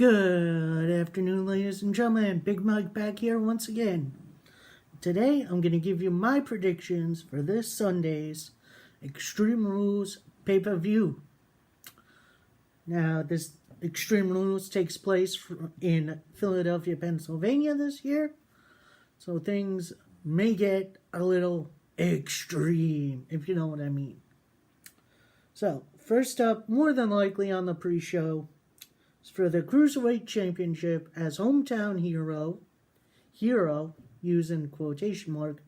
Good afternoon, ladies and gentlemen. Big Mike back here once again. Today, I'm going to give you my predictions for this Sunday's Extreme Rules pay-per-view. Now, this Extreme Rules takes place in Philadelphia, Pennsylvania this year, so things may get a little extreme, if you know what I mean. So, first up, more than likely on the pre-show, for the Cruiserweight Championship as hometown hero, using quotation mark,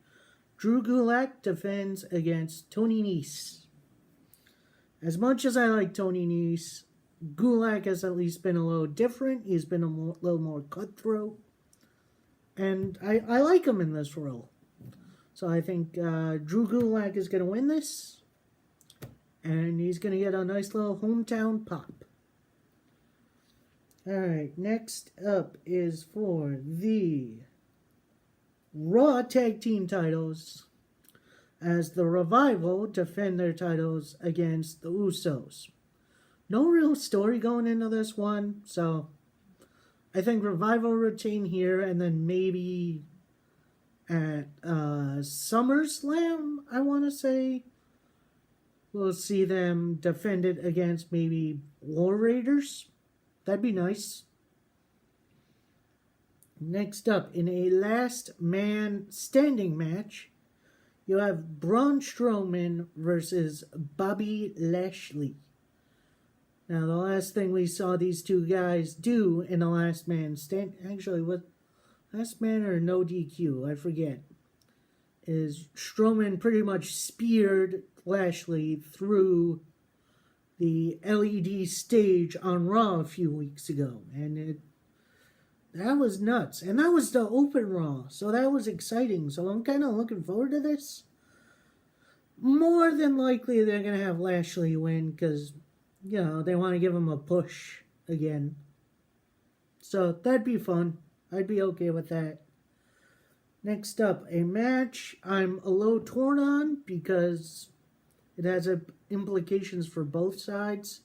Drew Gulak defends against Tony Nese. As much as I like Tony Nese, Gulak has at least been a little different. He's been a little more cutthroat. And I like him in this role. So I think Drew Gulak is going to win this. And he's going to get a nice little hometown pop. Alright, next up is for the Raw Tag Team titles, as the Revival defend their titles against the Usos. No real story going into this one, so I think Revival retain here, and then maybe at SummerSlam, I want to say, we'll see them defend it against maybe War Raiders. That'd be nice. Next up, in a last man standing match, you have Braun Strowman versus Bobby Lashley. Now, the last thing we saw these two guys do in a last man stand, actually, what last man or no DQ, I forget, is Strowman pretty much speared Lashley through the LED stage on Raw a few weeks ago, and that was nuts. And that was the open Raw, so that was exciting. So I'm kind of looking forward to this. More than likely, they're going to have Lashley win because, you know, they want to give him a push again. So that'd be fun. I'd be okay with that. Next up, a match I'm a little torn on because it has implications for both sides,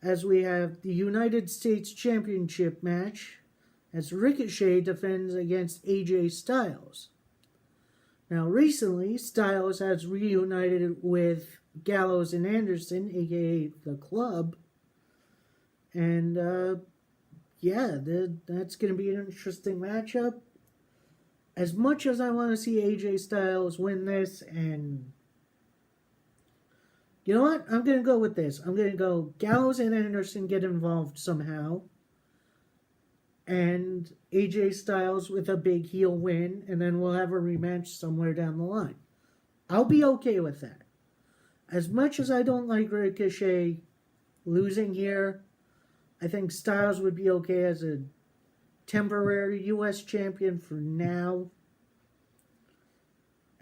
as we have the United States Championship match as Ricochet defends against AJ Styles. Now, recently, Styles has reunited with Gallows and Anderson, aka The Club, and that's going to be an interesting matchup. As much as I want to see AJ Styles win this, and you know what? I'm going to go with this. I'm going to go Gallows and Anderson get involved somehow. And AJ Styles with a big heel win. And then we'll have a rematch somewhere down the line. I'll be okay with that. As much as I don't like Ricochet losing here, I think Styles would be okay as a temporary U.S. champion for now.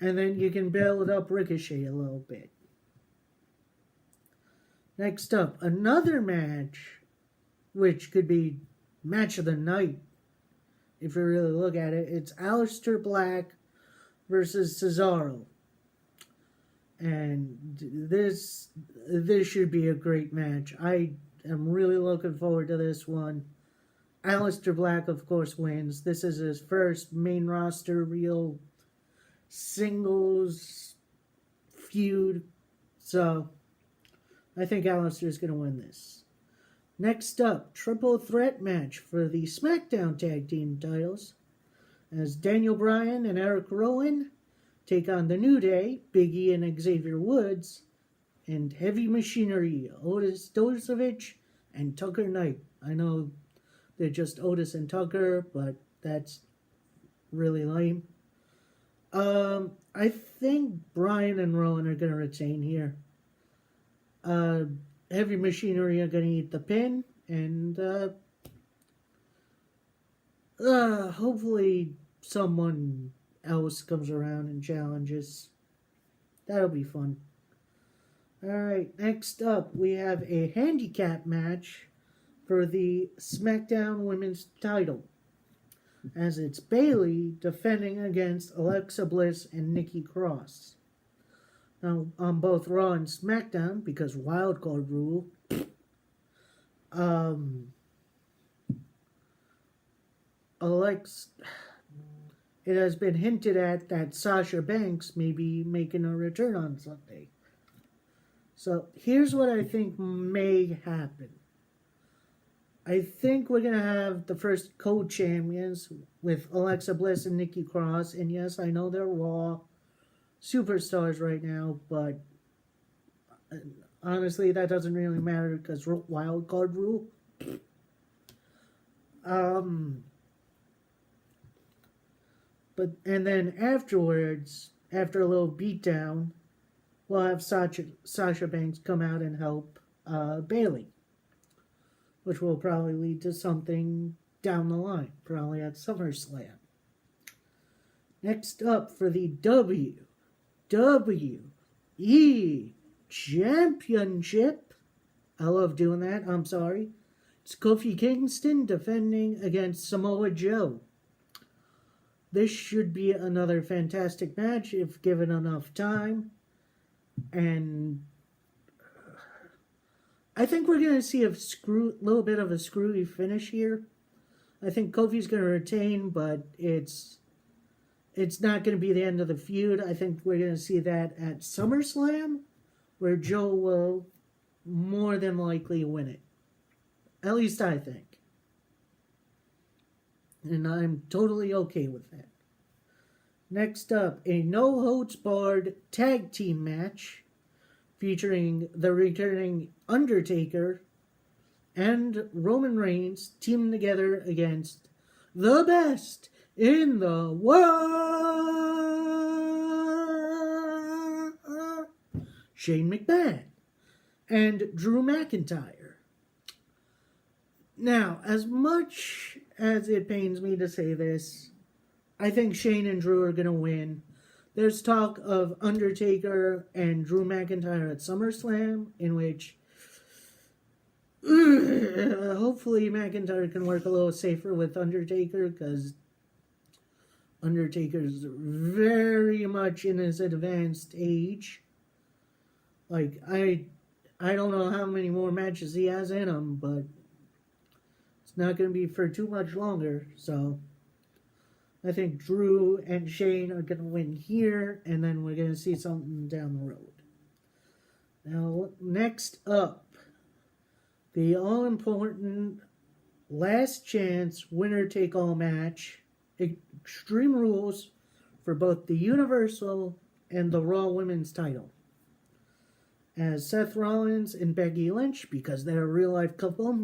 And then you can build up Ricochet a little bit. Next up, another match, which could be match of the night, if you really look at it. It's Aleister Black versus Cesaro. And this should be a great match. I am really looking forward to this one. Aleister Black, of course, wins. This is his first main roster real singles feud. So I think Aleister is going to win this. Next up, triple threat match for the SmackDown Tag Team titles, as Daniel Bryan and Eric Rowan take on the New Day, Big E and Xavier Woods, and Heavy Machinery, Otis Dozovich and Tucker Knight. I know they're just Otis and Tucker, but that's really lame. I think Bryan and Rowan are going to retain here. Heavy Machinery are going to eat the pin, and hopefully someone else comes around and challenges. That'll be fun. Alright, next up we have a handicap match for the SmackDown Women's title, as it's Bayley defending against Alexa Bliss and Nikki Cross. Now, on both Raw and SmackDown, because wildcard rule, Alex, it has been hinted at that Sasha Banks may be making a return on Sunday. So here's what I think may happen. I think we're going to have the first co-champions with Alexa Bliss and Nikki Cross. And yes, I know they're Raw superstars right now, but honestly, that doesn't really matter because wild card rule. And then afterwards, after a little beatdown, we'll have Sasha Banks come out and help Bayley, which will probably lead to something down the line, probably at SummerSlam. Next up for the WWE Championship. I love doing that, I'm sorry. It's Kofi Kingston defending against Samoa Joe. This should be another fantastic match if given enough time. And I think we're going to see a little bit of a screwy finish here. I think Kofi's going to retain, but it's not going to be the end of the feud. I think we're going to see that at SummerSlam, where Joe will more than likely win it. At least I think. And I'm totally okay with that. Next up, a no-holds-barred tag team match featuring the returning Undertaker and Roman Reigns teaming together against the best in the world, Shane McMahon and Drew McIntyre. Now, as much as it pains me to say this, I think Shane and Drew are going to win. There's talk of Undertaker and Drew McIntyre at SummerSlam, in which hopefully McIntyre can work a little safer with Undertaker, because Undertaker's very much in his advanced age. Like, I don't know how many more matches he has in him, but it's not going to be for too much longer, so I think Drew and Shane are going to win here, and then we're going to see something down the road. Now, next up, the all-important last chance winner-take-all match, Extreme Rules for both the Universal and the Raw Women's title. As Seth Rollins and Becky Lynch, because they're a real-life couple,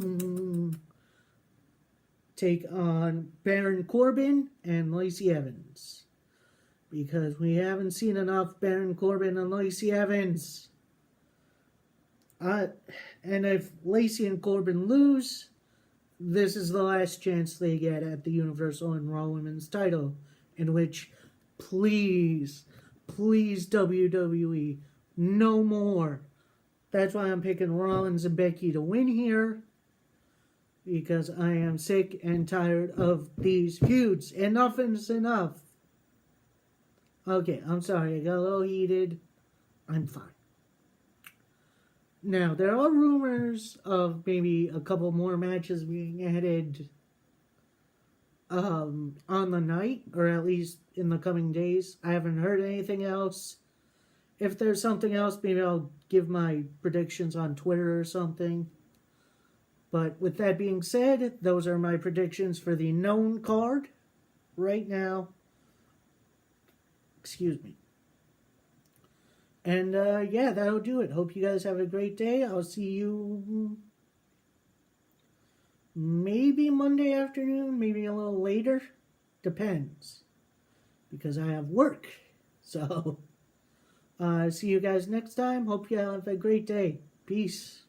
take on Baron Corbin and Lacey Evans. Because we haven't seen enough Baron Corbin and Lacey Evans. And if Lacey and Corbin lose, this is the last chance they get at the Universal and Raw Women's title. In which, please WWE, no more. That's why I'm picking Rollins and Becky to win here. Because I am sick and tired of these feuds. Enough is enough. Okay, I'm sorry. I got a little heated. I'm fine. Now, there are rumors of maybe a couple more matches being added on the night, or at least in the coming days. I haven't heard anything else. If there's something else, maybe I'll give my predictions on Twitter or something. But with that being said, those are my predictions for the known card right now. Excuse me. And yeah, that'll do it. Hope you guys have a great day. I'll see you maybe Monday afternoon, maybe a little later. Depends. Because I have work. So, see you guys next time. Hope you have a great day. Peace.